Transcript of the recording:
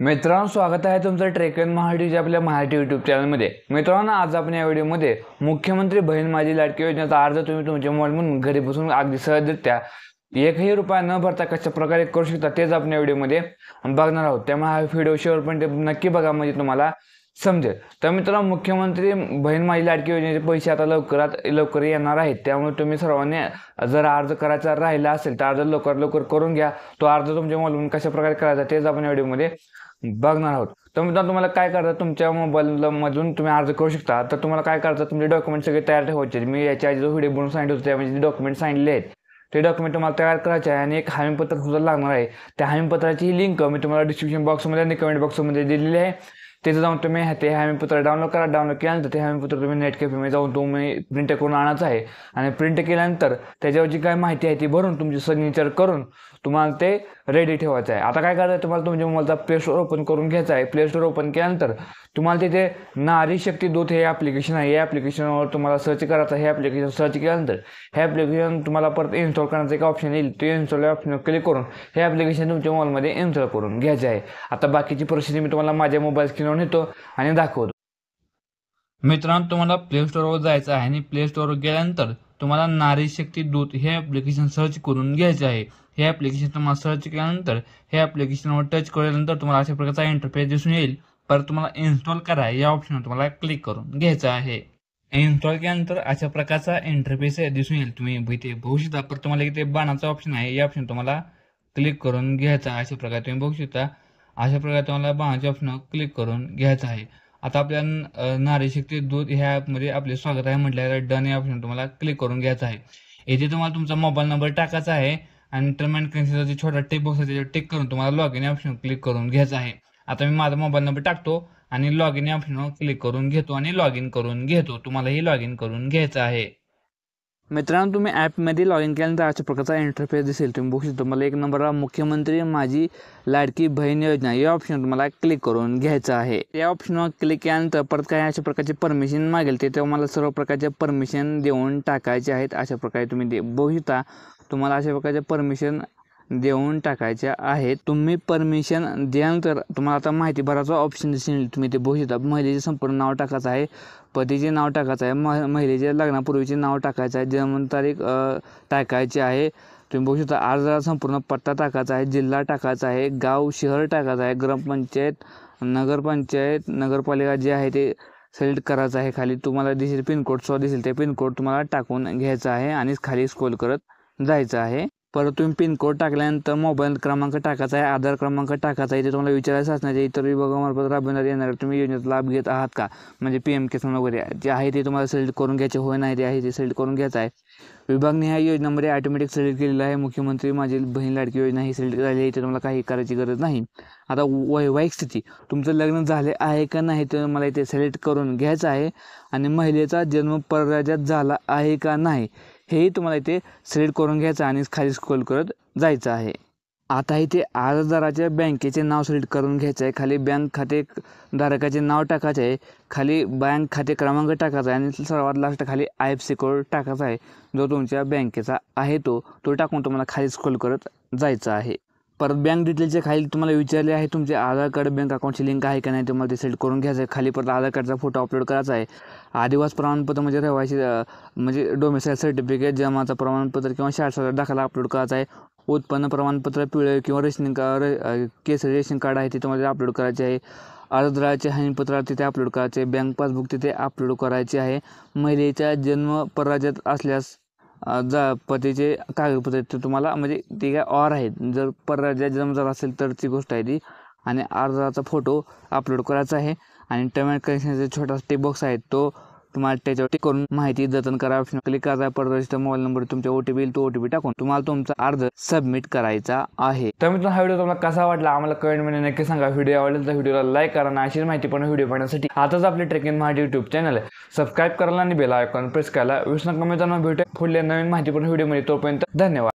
मित्रांनो, स्वागत आहे तुमचं ट्रेक इन मराठीच्या आपल्या मराठी यूट्यूब चॅनलमध्ये। मित्रांनो, आज आपण या व्हिडिओमध्ये मुख्यमंत्री बहीण माझी लाडकी योजनेचा अर्ज तुम्ही तुमच्या मोबाईलवरून घरी बसून अगदी सहजरित्या एकही रुपया न भरता कशा प्रकारे करू शकता तेच आपण या व्हिडिओमध्ये बघणार आहोत। त्यामुळे हा व्हिडिओ शेवटपर्यंत नक्की बघा, म्हणजे तुम्हाला समजेल। तर मित्रांनो, मुख्यमंत्री बहीण माझी लाडकी योजनेचे पैसे आता लवकर येणार आहेत। त्यामुळे तुम्ही सर्वांनी जर अर्ज करायचा राहिला असेल तर अर्ज लवकर करून घ्या। तो अर्ज तुमच्या मोबाईलवरून कशा प्रकारे करायचा तेच आपण या व्हिडिओमध्ये बघणार आहोत। तर मित्रांनो, तुम्हाला काय करायचं, तुमच्या मोबाईलमधून तुम्ही अर्ज करू शकता। तर तुम्हाला काय करायचं, तुमचे डॉक्युमेंट सगळे तयार ठेवायचे। मी याच्या आधी जो व्हिडिओ बनवून सांगितलं होतं त्यामध्ये डॉक्युमेंट सांगितले आहेत, ते डॉक्युमेंट तुम्हाला तयार करायचे आहे आणि एक हमीपत्र सुद्धा लागणार आहे। त्या हमीपत्राची लिंक मी तुम्हाला डिस्क्रिप्शन बॉक्समध्ये आणि कमेंट बॉक्समध्ये दिलेली आहे। तिथे जाऊन तुम्ही ते हमीपत्र डाउनलोड करा। डाउनलोड केल्यानंतर ते हमीपत्र तुम्ही नेट कॅफेमध्ये जाऊन तुम्ही प्रिंट करून आणायचं आहे आणि प्रिंट केल्यानंतर त्याच्यावर जी काय माहिती आहे ती भरून तुमची सिग्नेचर करून तुम्हाला ते रेडी ठेवायचं आहे। आता काय करायचं, तुम्हाला तुमच्या मोबाईलचा प्ले स्टोर ओपन करून घ्यायचा आहे। प्ले स्टोर ओपन केल्यानंतर तुम्हाला तिथे नारी शक्ती दूत हे ॲप्लिकेशन आहे, या ॲप्लिकेशनवर तुम्हाला सर्च करायचं आहे। हे ॲप्लिकेशन सर्च केल्यानंतर हे ॲप्लिकेशन तुम्हाला परत इन्स्टॉल करण्याचं एक ऑप्शन येईल, ते इन्स्टॉल ऑप्शनवर क्लिक करून हे ॲप्लिकेशन तुमच्या मोबाईलमध्ये इन्स्टॉल करून घ्यायचे आहे। आता बाकीची प्रोसेस मी तुम्हाला माझ्या मोबाईल स्क्रीनवर नेतो आणि दाखवतो। मित्रांनो, तुम्हाला प्ले स्टोरवर जायचं आहे आणि प्ले स्टोरवर गेल्यानंतर तुम्हाला नारी शक्ती दूत हे ॲप्लिकेशन सर्च करून घ्यायचे आहे। हे ॲप्लिकेशन तुम्हाला सर्च केल्यानंतर हे ॲप्लिकेशनवर टच केल्यानंतर तुम्हाला अशा प्रकारचा इंटरफेस दिसून येईल। परत तुम्हाला इन्स्टॉल करा या ऑप्शनवर तुम्हाला क्लिक करून घ्यायचं आहे। इन्स्टॉल केल्यानंतर अशा प्रकारचा इंटरफेस दिसून येईल, तुम्ही इथे बघू शकता। परत तुम्हाला इथे बाणाचा ऑप्शन आहे, या ऑप्शन तुम्हाला क्लिक करून घ्यायचा आहे। अशा प्रकारे तुम्ही बघू शकता, अशा प्रकारे तुम्हाला बाणाच्या ऑप्शनवर क्लिक करून घ्यायचं आहे। आता आपल्या नारी शक्ती दूत ह्या ॲपमध्ये आपले स्वागत आहे म्हटल्यावर डन या ऑप्शन तुम्हाला क्लिक करून घ्यायचं आहे। इथे तुम्हाला तुमचा मोबाईल नंबर टाकायचा आहे आणि टर्म अँड कंडिशनचा जे छोटा टिक बॉक्स आहे त्याच्यावर टिक करून तुम्हाला लॉग इन या ऑप्शन क्लिक करून घ्यायचा आहे। आता मी माझा मोबाईल नंबर टाकतो आणि लॉग इन या ऑप्शनवर क्लिक करून घेतो आणि लॉग इन करून घेतो। तुम्हालाही लॉग इन करून घ्यायचं आहे। मित्रांनो, तुम्ही ॲपमध्ये लॉग इन केल्यानंतर अशा प्रकारचा इंटरफेस दिसेल, तुम्ही बघू शकता। तुम्हाला एक नंबरला मुख्यमंत्री माझी लाडकी बहीण योजना या ऑप्शन तुम्हाला क्लिक करून घ्यायचं आहे। या ऑप्शनवर क्लिक केल्यानंतर परत काही अशा प्रकारचे परमिशन मागेल, ते तुम्हाला सर्व प्रकारचे परमिशन देऊन टाकायचे आहेत। अशा प्रकारे तुम्ही ते बघू शकता, तुम्हाला अशा प्रकारचे परमिशन देऊन टाकायच्या आहेत। तुम्ही परमिशन दिल्यानंतर तुम्हाला आता माहिती भरायचा ऑप्शन दिसेल, तुम्ही ते बघू शकता। महिलेचे संपूर्ण नाव टाकायचं आहे, पतीचे नाव टाकायचं आहे, महिलेचे लग्नापूर्वीचे नाव टाकायचं आहे, जन्मतारीख टाकायची आहे। तुम्ही बघू शकता, अर्जाचा संपूर्ण पत्ता टाकायचा आहे, जिल्हा टाकायचा आहे, गाव शहर टाकायचं आहे, ग्रामपंचायत नगरपंचायत नगरपालिका जे आहे ते सिलेक्ट करायचं आहे। खाली तुम्हाला दिसेल पिनकोड दिसेल, ते पिनकोड तुम्हाला टाकून घ्यायचा आहे आणि खाली स्क्रोल करत जायचं आहे। परत तुम्ही पिनकोड टाकल्यानंतर मोबाईल क्रमांक टाकायचा आहे, आधार क्रमांक टाकायचा आहे। ते तुम्हाला विचारायचं असण्याचे इतर विभागामार्फत राबविण्यात येणार तुम्ही योजनेचा लाभ घेत आहात का, म्हणजे PM किसान वगैरे जे आहे ते तुम्हाला सिलेक्ट करून घ्यायचे, होय नाही ते आहे ते सिलेक्ट करून घ्यायचं आहे। विभागने ह्या योजनेमध्ये ऑटोमॅटिक सिलेक्ट केलेलं आहे, मुख्यमंत्री माझी बहीण लाडकी योजना ही सिलेक्ट झाली आहे, ते तुम्हाला काही करायची गरज नाही। आता वैवाहिक स्थिती, तुमचं लग्न झाले आहे का नाही ते मला इथे सिलेक्ट करून घ्यायचं आहे आणि महिलेचा जन्म परराज्यात झाला आहे का नाही हेही तुम्हाला इथे सिलेक्ट करून घ्यायचं आणि खाली स्क्रोल करत जायचं आहे। आता इथे अर्जदाराच्या बँकेचे नाव सिलेक्ट करून घ्यायचं आहे, खाली बँक खाते धारकाचे नाव टाकायचे आहे, खाली बँक खाते क्रमांक टाकायचा आहे आणि सर्वात लास्ट खाली IFSC कोड टाकायचा आहे, जो तुमच्या बँकेचा आहे तो टाकून तुम्हाला खाली स्क्रोल करत जायचं आहे। परत बँक डिटेलच्या खाली तुम्हाला विचारले आहे तुमचे आधार कार्ड बँक अकाउंटची लिंक आहे का नाही, तुम्हाला ते सिलेक्ट करून घ्यायचं आहे। खाली परत आधार कार्डचा फोटो अपलोड करायचा आहे, आदिवासी प्रमाणपत्र म्हणजे रहिवासी म्हणजे डोमिसाईल सर्टिफिकेट, जन्माचं प्रमाणपत्र किंवा शाळेचा दाखला अपलोड करायचा आहे, उत्पन्न प्रमाणपत्र पिवळे किंवा रेशन कार्ड केसरी रेशन कार्ड आहे ते तुम्हाला अपलोड करायचे आहे, अर्जदाराचे हमीपत्र तिथे अपलोड करायचे, बँक पासबुक तिथे अपलोड करायचे आहे, महिलेचा जन्म परराज्यात असल्यास पतीचे कागदपत्र ते तुम्हाला म्हणजे ते काय ऑर आहेत, जर परराज्यात जन्म झाला असेल तर ती गोष्ट आहे ती, आणि अर्जाचा फोटो अपलोड करायचा आहे आणि टर्म अँड कंडिशनचा छोटा टिक बॉक्स आहे तो तुम्हाला त्याच्यावर टिक करून माहिती जतन करा ऑप्शन क्लिक करायचा, परत मोबाईल नंबर तुमच्या OTP येईल, तो OTP टाकून तुम्हाला तुमचा अर्ज सबमिट करायचा आहे। तर मित्रांनो, हा व्हिडिओ तुम्हाला कसा वाटला आम्हाला कमेंटमध्ये नक्की सांगा। व्हिडिओ आवडला तर व्हिडिओला लाईक करा आणि अशीच माहिती पण व्हिडिओ पाहण्यासाठी आताच आपले trek in Marathi YouTube channel subscribe करायला आणि बेल आयकॉन प्रेस करायला विसरू नका। मित्रांनो, भेटूया पुढल्या नवीन माहिती पण व्हिडिओमध्ये, तोपर्यंत धन्यवाद।